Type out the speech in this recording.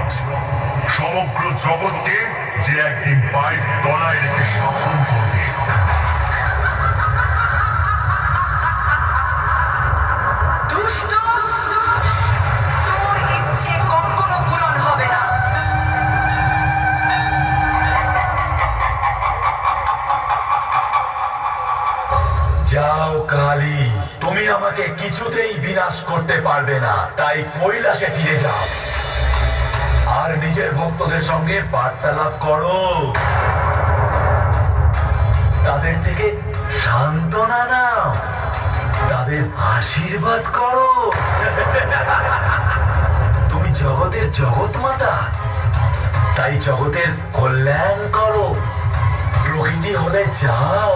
বিরাট, সমগ্র জগৎকে যে একদিন পায়ের তলায় রেখে শাসন করবে। দুষ্ট, তোর ইচ্ছে কখনো পূরণ হবে না। যাও কালী, তুমি আমাকে কিছুতেই বিনাশ করতে পারবে না, তাই কৈলাসে ফিরে যাও আর নিজের ভক্তদের সঙ্গে বার্তালাপ করো, তাদের থেকে সান্ত্বনা নাও, তাদের আশীর্বাদ করো। তুমি জগতের জগৎ মাতা, তাই জগতের কল্যাণ করো। প্রকৃতি হলে যাও,